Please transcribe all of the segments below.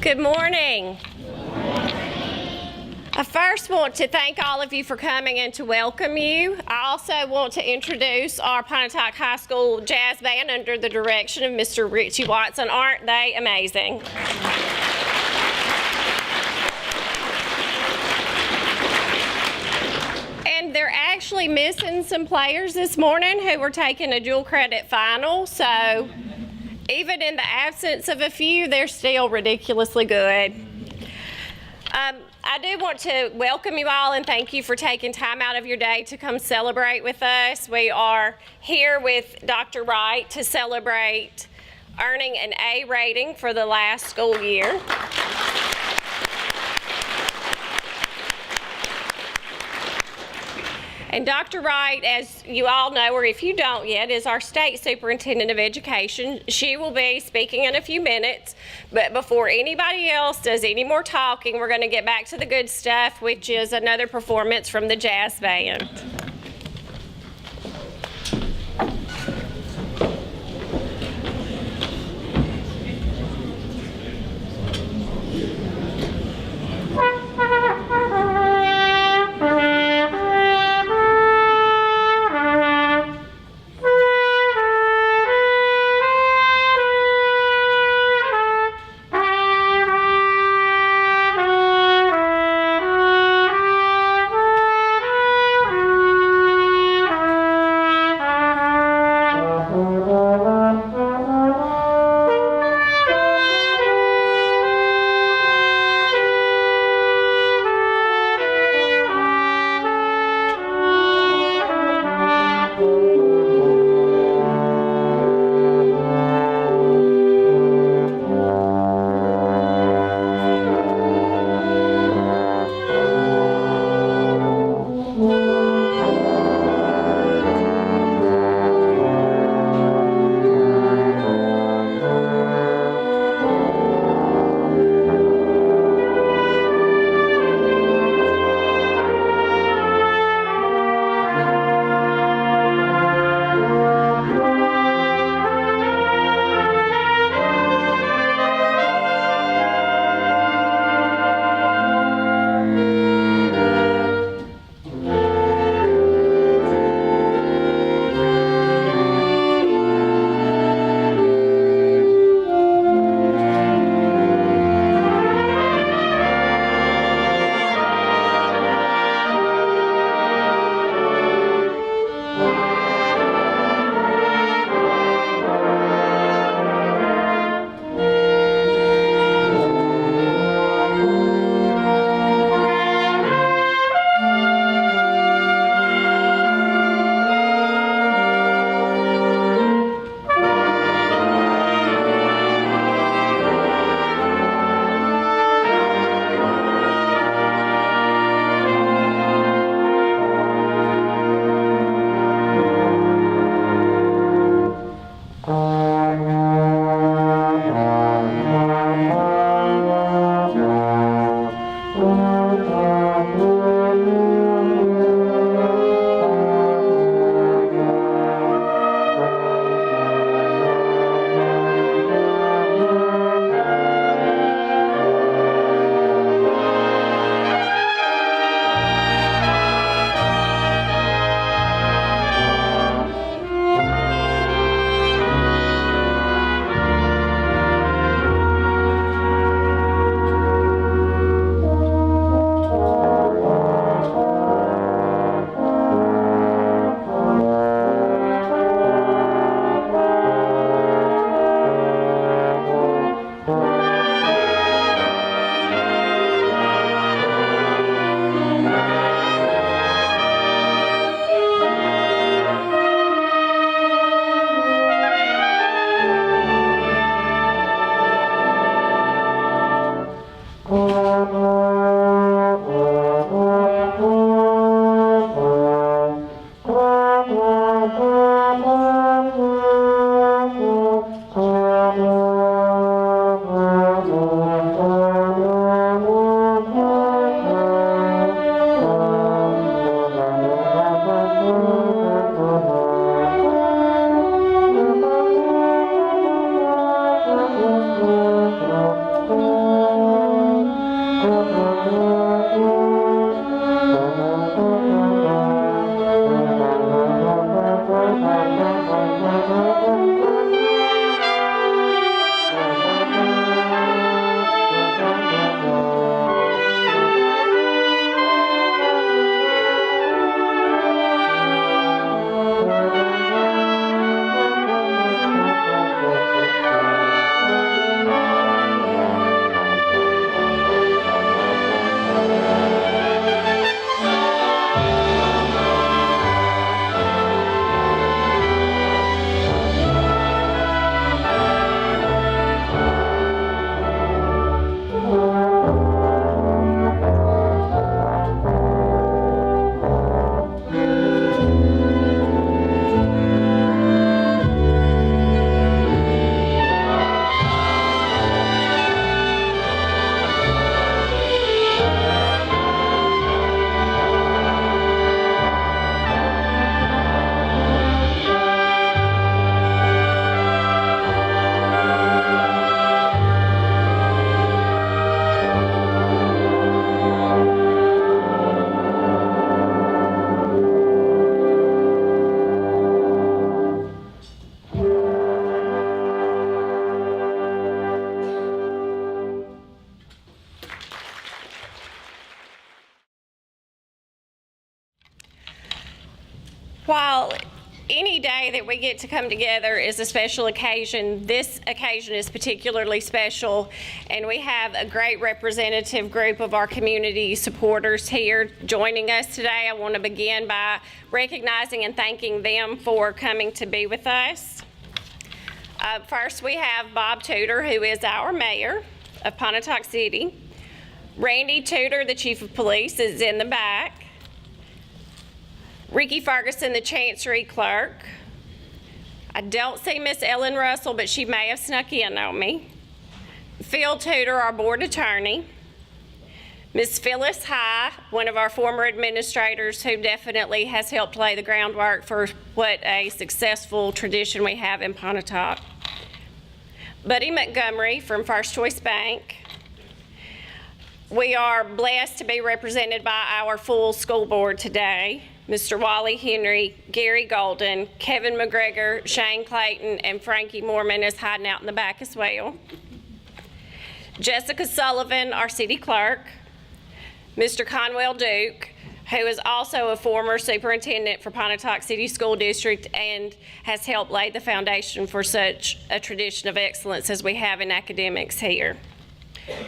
Good morning. I first want to thank all of you for coming and to welcome you. I also want to introduce our Pontotoc High School Jazz Band under the direction of Mr. Richie Watson. Aren't they amazing? And they're actually missing some players this morning who were taking a dual credit final, so even in the absence of a few, they're still ridiculously good. I do want to welcome you all and thank you for taking time out of your day to come celebrate with us. We are here with Dr. Wright to celebrate earning an A rating for the last school year. And Dr. Wright, as you all know, or if you don't yet, is our State Superintendent of Education. She will be speaking in a few minutes, but before anybody else does any more talking, we're going to get back to the good stuff, which is another performance from the Jazz Band. day that we get to come together is a special occasion. This occasion is particularly special, and we have a great representative group of our community supporters here joining us today. I want to begin by recognizing and thanking them for coming to be with us. First, we have Bob Tudor, who is our mayor of Pontotoc City. Randy Tudor, the chief of police, is in the back. Ricky Ferguson, the Chancery Clerk. I don't see Miss Ellen Russell, but she may have snuck in on me. Phil Tudor, our board attorney. Miss Phyllis High, one of our former administrators who definitely has helped lay the groundwork for what a successful tradition we have in Pontotoc. Buddy Montgomery from First Choice Bank. We are blessed to be represented by our full school board today. Mr. Wally Henry, Gary Golden, Kevin McGregor, Shane Clayton, and Frankie Mormon is hiding out in the back as well. Jessica Sullivan, our city clerk. Mr. Conwell Duke, who is also a former superintendent for Pontotoc City School District and has helped lay the foundation for such a tradition of excellence as we have in academics here.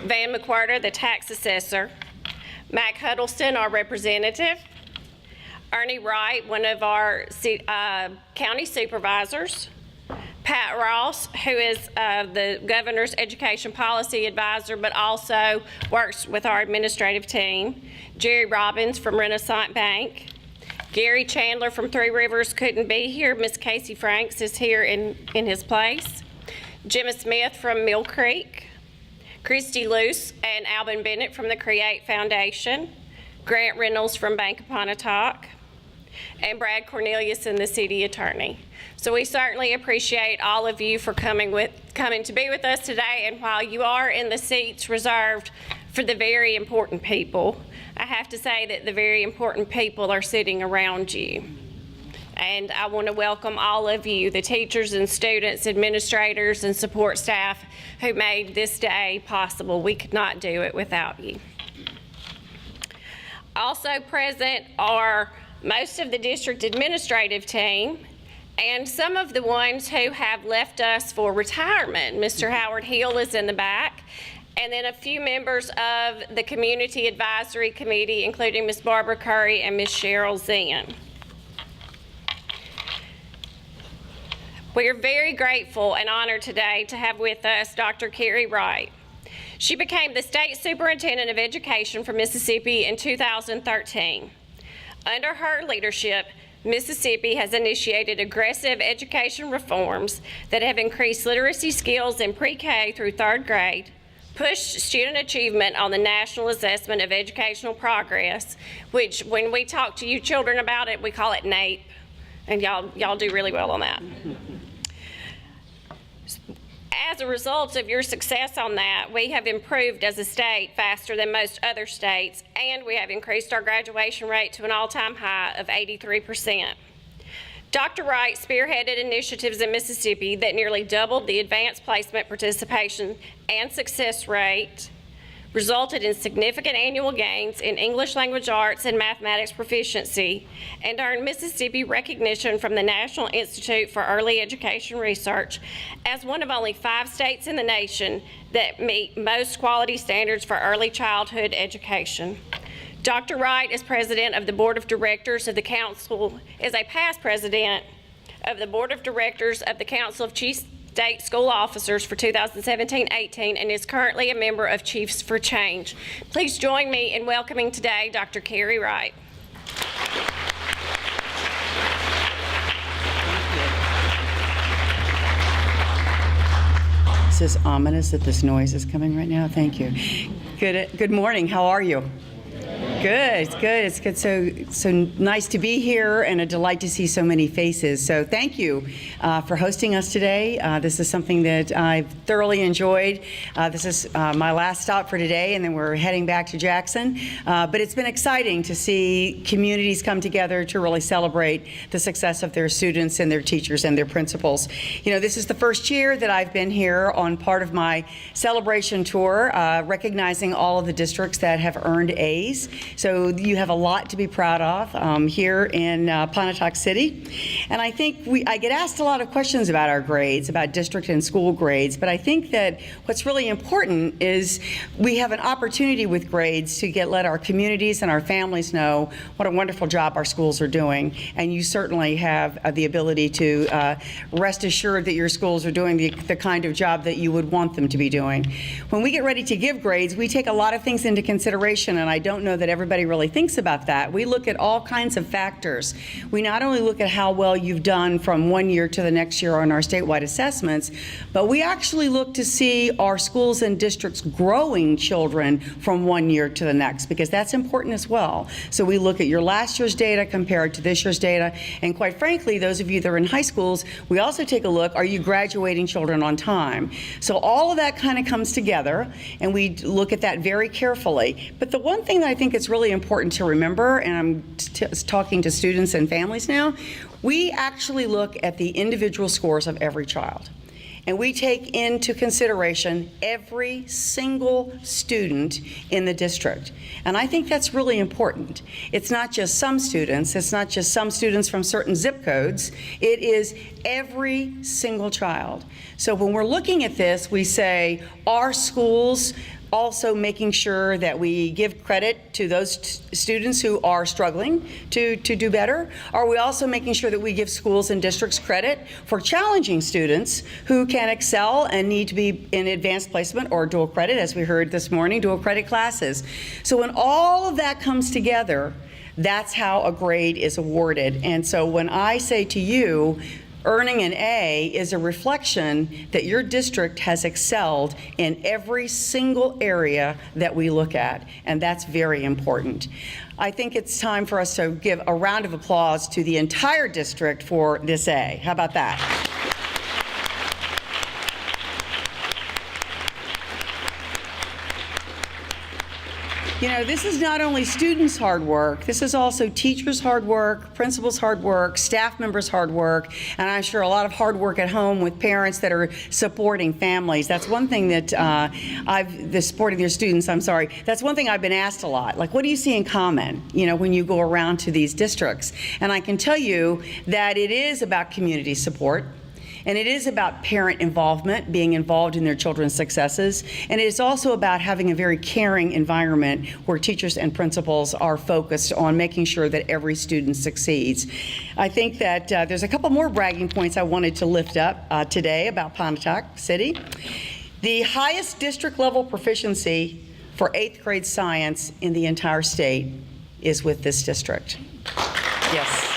Van McWhirter, the tax assessor. Mac Huddleston, our representative. Ernie Wright, one of our county supervisors. Pat Ross, who is the governor's education policy advisor, but also works with our administrative team. Jerry Robbins from Renaissance Bank. Gary Chandler from Three Rivers couldn't be here. Miss Casey Franks is here in his place. Jimmy Smith from Mill Creek. Christy Luce and Alvin Bennett from the Create Foundation. Grant Reynolds from Bank of Pontotoc. And Brad Cornelius and the city attorney. So we certainly appreciate all of you for coming to be with us today. And while you are in the seats reserved for the very important people, I have to say that the very important people are sitting around you. And I want to welcome all of you, the teachers and students, administrators, and support staff who made this day possible. We could not do it without you. Also present are most of the district administrative team and some of the ones who have left us for retirement. Mr. Howard Hill is in the back, and then a few members of the Community Advisory Committee, including Ms. Barbara Curry and Ms. Cheryl Zinn. We are very grateful and honored today to have with us Dr. Carrie Wright. She became the State Superintendent of Education for Mississippi in 2013. Under her leadership, Mississippi has initiated aggressive education reforms that have increased literacy skills in pre-K through third grade, pushed student achievement on the National Assessment of Educational Progress, which when we talk to you children about it, we call it NAEP, and y'all do really well on that. As a result of your success on that, we have improved as a state faster than most other states, and we have increased our graduation rate to an all-time high of 83%. Dr. Wright spearheaded initiatives in Mississippi that nearly doubled the advanced placement participation and success rate, resulted in significant annual gains in English language arts and mathematics proficiency, and earned Mississippi recognition from the National Institute for Early Education Research as one of only 5 states in the nation that meet most quality standards for early childhood education. Dr. Wright is president of the Board of Directors of the Council, is a past president of the Board of Directors of the Council of Chief State School Officers for 2017-18 and is currently a member of Chiefs for Change. Please join me in welcoming today Dr. Carrie Wright. This is ominous that this noise is coming right now. Thank you. Good morning. How are you? Good. It's good. So nice to be here and a delight to see so many faces. So thank you for hosting us today. This is something that I've thoroughly enjoyed. This is my last stop for today, and then we're heading back to Jackson. But it's been exciting to see communities come together to really celebrate the success of their students and their teachers and their principals. You know, this is the first year that I've been here on part of my celebration tour, recognizing all of the districts that have earned A's. So you have a lot to be proud of here in Pontotoc City. And I think I get asked a lot of questions about our grades, about district and school grades, but I think that what's really important is we have an opportunity with grades to let our communities and our families know what a wonderful job our schools are doing. And you certainly have the ability to rest assured that your schools are doing the kind of job that you would want them to be doing. When we get ready to give grades, we take a lot of things into consideration, and I don't know that everybody really thinks about that. We look at all kinds of factors. We not only look at how well you've done from one year to the next year on our statewide assessments, but we actually look to see our schools and districts growing children from one year to the next, because that's important as well. So we look at your last year's data compared to this year's data, and quite frankly, those of you that are in high schools, we also take a look, are you graduating children on time? So all of that kind of comes together, and we look at that very carefully. But the one thing that I think is really important to remember, and I'm talking to students and families now, we actually look at the individual scores of every child. And we take into consideration every single student in the district. And I think that's really important. It's not just some students. It's not just some students from certain zip codes. It is every single child. So when we're looking at this, we say, are schools also making sure that we give credit to those students who are struggling to do better? Are we also making sure that we give schools and districts credit for challenging students who can excel and need to be in advanced placement or dual credit, as we heard this morning, dual credit classes? So when all of that comes together, that's how a grade is awarded. And so when I say to you, earning an A is a reflection that your district has excelled in every single area that we look at, and that's very important. I think it's time for us to give a round of applause to the entire district for this A. How about that? You know, this is not only students' hard work, this is also teachers' hard work, principals' hard work, staff members' hard work, and I'm sure a lot of hard work at home with parents that are supporting families. That's one thing that supporting their students, I'm sorry, that's one thing I've been asked a lot. Like, what do you see in common, you know, when you go around to these districts? And I can tell you that it is about community support. And it is about parent involvement, being involved in their children's successes. And it is also about having a very caring environment where teachers and principals are focused on making sure that every student succeeds. I think that there's a couple more bragging points I wanted to lift up today about Pontotoc City. The highest district level proficiency for 8th grade science in the entire state is with this district. Yes.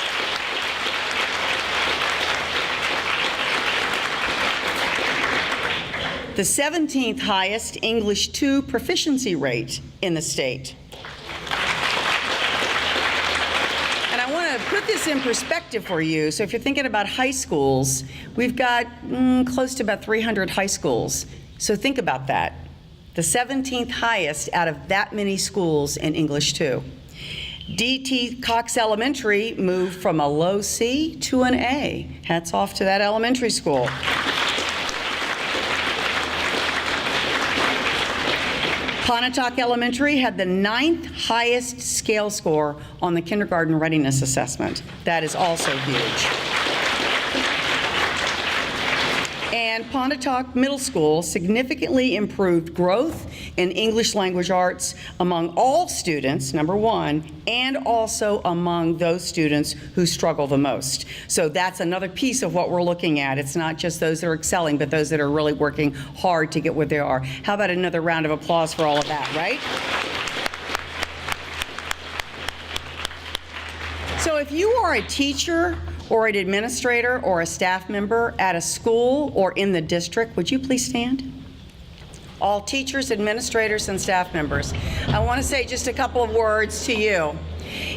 The 17th highest English 2 proficiency rate in the state. And I want to put this in perspective for you. So if you're thinking about high schools, we've got close to about 300 high schools. So think about that. The 17th highest out of that many schools in English 2. D.T. Cox Elementary moved from a low C to an A. Hats off to that elementary school. Pontotoc Elementary had the 9th highest scale score on the kindergarten readiness assessment. That is also huge. And Pontotoc Middle School significantly improved growth in English language arts among all students, number one, and also among those students who struggle the most. So that's another piece of what we're looking at. It's not just those that are excelling, but those that are really working hard to get where they are. How about another round of applause for all of that, right? So if you are a teacher or an administrator or a staff member at a school or in the district, would you please stand? All teachers, administrators, and staff members. I want to say just a couple of words to you.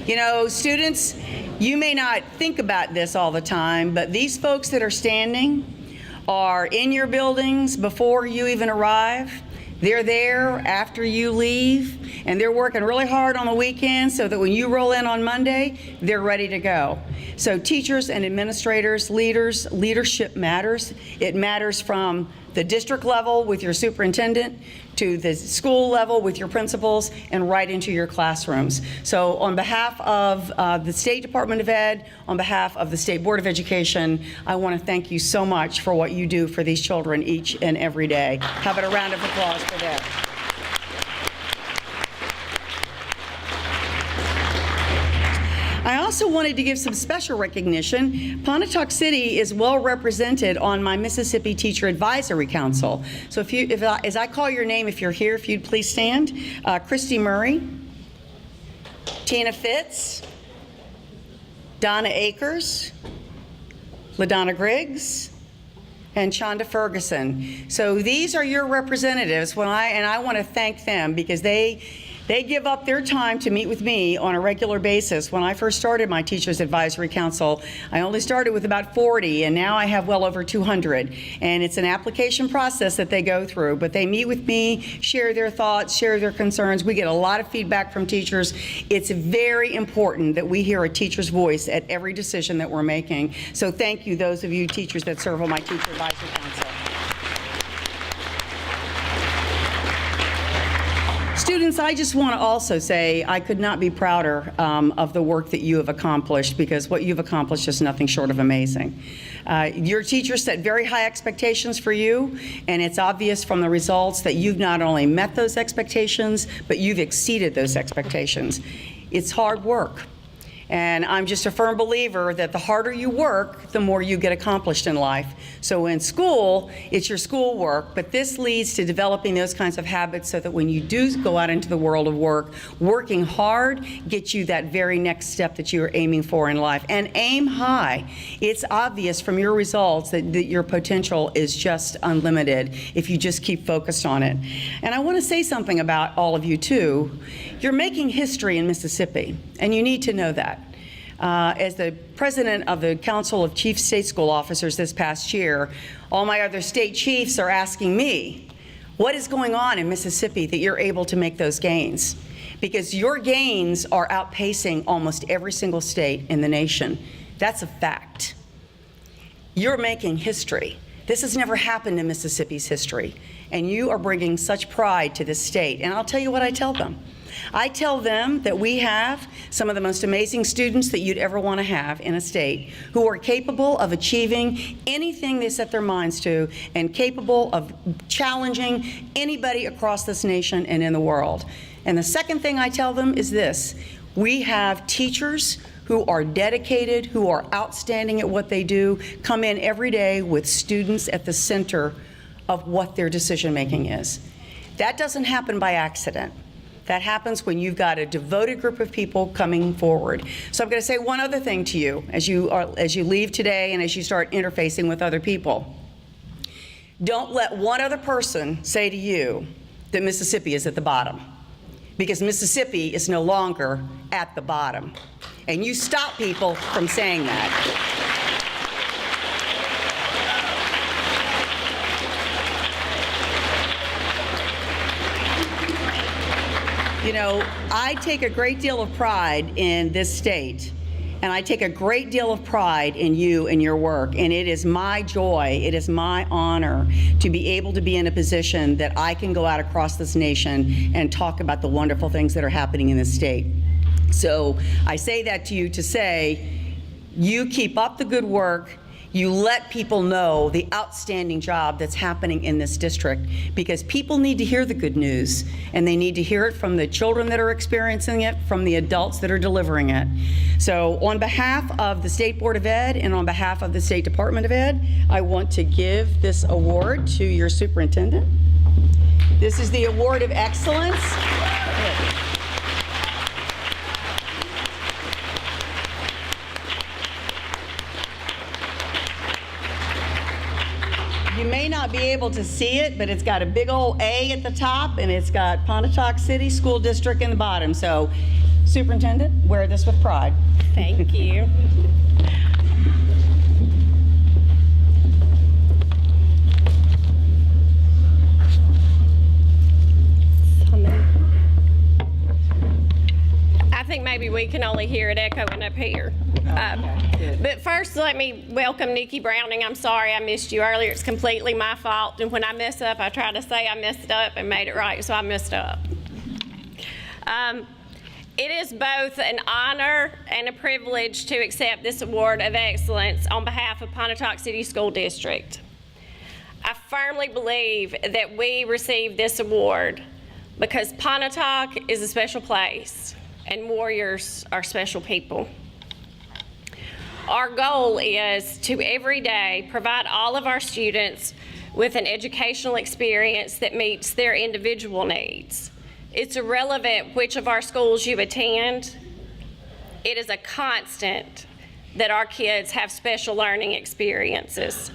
You know, students, you may not think about this all the time, but these folks that are standing are in your buildings before you even arrive. They're there after you leave, and they're working really hard on the weekends so that when you roll in on Monday, they're ready to go. So teachers and administrators, leaders, leadership matters. It matters from the district level with your superintendent to the school level with your principals and right into your classrooms. So on behalf of the State Department of Ed, on behalf of the State Board of Education, I want to thank you so much for what you do for these children each and every day. How about a round of applause for them? I also wanted to give some special recognition. Pontotoc City is well represented on my Mississippi Teacher Advisory Council. So as I call your name, if you're here, if you'd please stand. Christy Murray, Tina Fitz, Donna Akers, LaDonna Griggs, and Chonda Ferguson. So these are your representatives, and I want to thank them because they give up their time to meet with me on a regular basis. When I first started my Teachers Advisory Council, I only started with about 40, and now I have well over 200. And it's an application process that they go through, but they meet with me, share their thoughts, share their concerns. We get a lot of feedback from teachers. It's very important that we hear a teacher's voice at every decision that we're making. So thank you, those of you teachers that serve on my Teacher Advisory Council. Students, I just want to also say I could not be prouder of the work that you have accomplished, because what you've accomplished is nothing short of amazing. Your teachers set very high expectations for you, and it's obvious from the results that you've not only met those expectations, but you've exceeded those expectations. It's hard work. And I'm just a firm believer that the harder you work, the more you get accomplished in life. So in school, it's your schoolwork, but this leads to developing those kinds of habits so that when you do go out into the world of work, working hard gets you that very next step that you are aiming for in life. And aim high. It's obvious from your results that your potential is just unlimited if you just keep focused on it. And I want to say something about all of you too. You're making history in Mississippi, and you need to know that. As the president of the Council of Chief State School Officers this past year, all my other state chiefs are asking me, what is going on in Mississippi that you're able to make those gains? Because your gains are outpacing almost every single state in the nation. That's a fact. You're making history. This has never happened in Mississippi's history, and you are bringing such pride to this state. And I'll tell you what I tell them. I tell them that we have some of the most amazing students that you'd ever want to have in a state, who are capable of achieving anything they set their minds to and capable of challenging anybody across this nation and in the world. And the second thing I tell them is this: we have teachers who are dedicated, who are outstanding at what they do, come in every day with students at the center of what their decision making is. That doesn't happen by accident. That happens when you've got a devoted group of people coming forward. So I'm going to say one other thing to you as you leave today and as you start interfacing with other people. Don't let one other person say to you that Mississippi is at the bottom, because Mississippi is no longer at the bottom. And you stop people from saying that. You know, I take a great deal of pride in this state, and I take a great deal of pride in you and your work, and it is my joy, it is my honor to be able to be in a position that I can go out across this nation and talk about the wonderful things that are happening in this state. So I say that to you to say, you keep up the good work. You let people know the outstanding job that's happening in this district, because people need to hear the good news, and they need to hear it from the children that are experiencing it, from the adults that are delivering it. So on behalf of the State Board of Ed and on behalf of the State Department of Ed, I want to give this award to your superintendent. This is the Award of Excellence. You may not be able to see it, but it's got a big old A at the top, and it's got Pontotoc City School District in the bottom. So, Superintendent, wear this with pride. Thank you. I think maybe maybe we can only hear it echoing up here. But first, let me welcome Nikki Browning. I'm sorry I missed you earlier. It's completely my fault. And when I mess up, I try to say I messed up and made it right, so I messed up. It is both an honor and a privilege to accept this award of excellence on behalf of Pontotoc City School District. I firmly believe that we receive this award because Pontotoc is a special place and warriors are special people. Our goal is to every day provide all of our students with an educational experience that meets their individual needs. It's irrelevant which of our schools you attend. It is a constant that our kids have special learning experiences.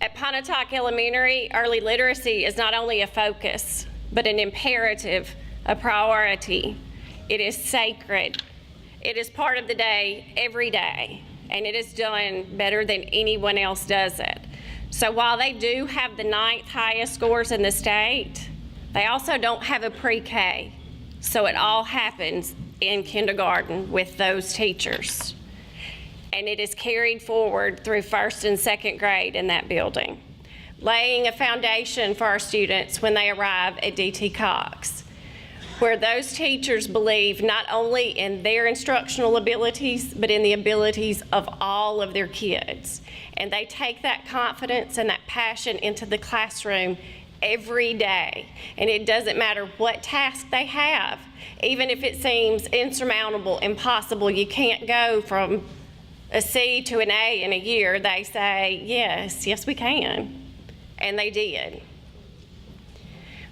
At Pontotoc Elementary, early literacy is not only a focus, but an imperative, a priority. It is sacred. It is part of the day, every day, and it is done better than anyone else does it. So while they do have the 9th highest scores in the state, they also don't have a pre-K. So it all happens in kindergarten with those teachers. And it is carried forward through 1st and 2nd grade in that building, laying a foundation for our students when they arrive at DT Cox, where those teachers believe not only in their instructional abilities, but in the abilities of all of their kids. And they take that confidence and that passion into the classroom every day. And it doesn't matter what task they have. Even if it seems insurmountable, impossible, you can't go from a C to an A in a year, they say, yes, we can. And they did.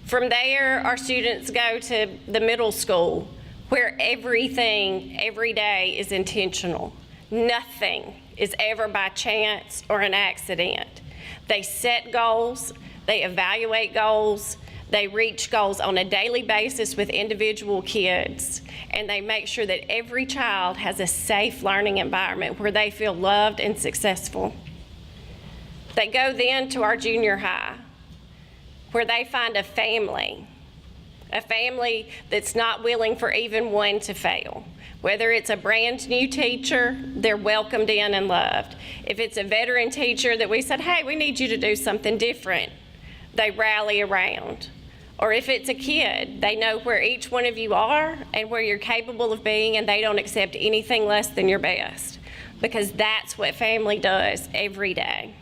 From there, our students go to the middle school, where everything, every day is intentional. Nothing is ever by chance or an accident. They set goals, they evaluate goals, they reach goals on a daily basis with individual kids, and they make sure that every child has a safe learning environment where they feel loved and successful. They go then to our junior high, where they find a family that's not willing for even one to fail. Whether it's a brand new teacher, they're welcomed in and loved. If it's a veteran teacher that we said, hey, we need you to do something different, they rally around. Or if it's a kid, they know where each one of you are and where you're capable of being, and they don't accept anything less than your best, because that's what family does every day.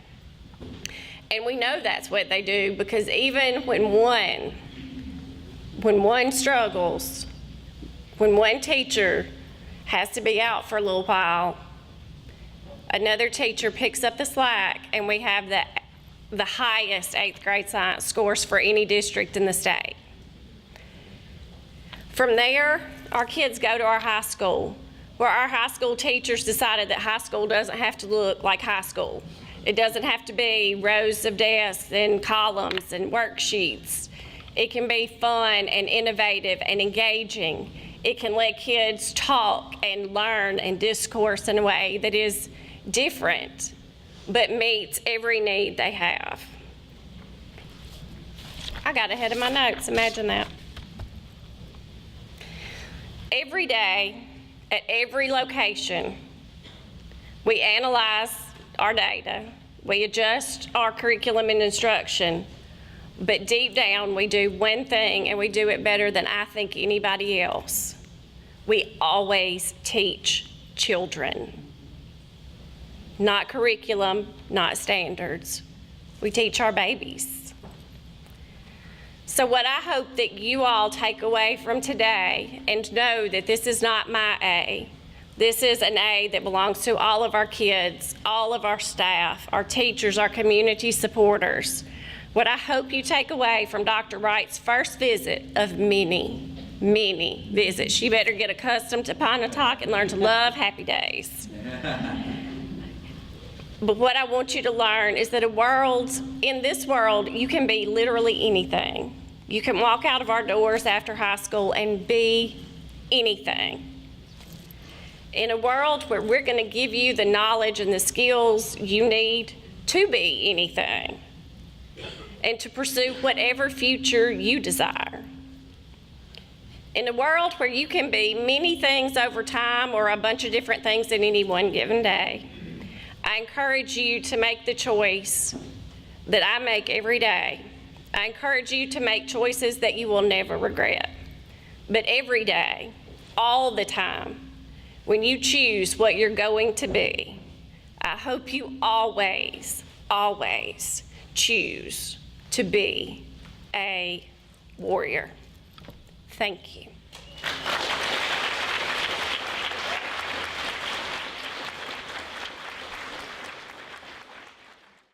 And we know that's what they do, because even when one struggles, when one teacher has to be out for a little while, another teacher picks up the slack, and we have the highest 8th grade science scores for any district in the state. From there, our kids go to our high school, where our high school teachers decided that high school doesn't have to look like high school. It doesn't have to be rows of desks and columns and worksheets. It can be fun and innovative and engaging. It can let kids talk and learn and discourse in a way that is different, but meets every need they have. I got ahead of my notes, imagine that. Every day, at every location, we analyze our data, we adjust our curriculum and instruction, but deep down we do one thing, and we do it better than I think anybody else. We always teach children. Not curriculum, not standards. We teach our babies. So what I hope that you all take away from today, and know that this is not my A, this is an A that belongs to all of our kids, all of our staff, our teachers, our community supporters. What I hope you take away from Dr. Wright's first visit of many visits, you better get accustomed to Pontotoc and learn to love Happy Days. But what I want you to learn is that in this world, you can be literally anything. You can walk out of our doors after high school and be anything. In a world where we're going to give you the knowledge and the skills you need to be anything and to pursue whatever future you desire. In a world where you can be many things over time or a bunch of different things in any one given day, I encourage you to make the choice that I make every day. I encourage you to make choices that you will never regret. But every day, all the time, when you choose what you're going to be, I hope you always, always choose to be a warrior. Thank you.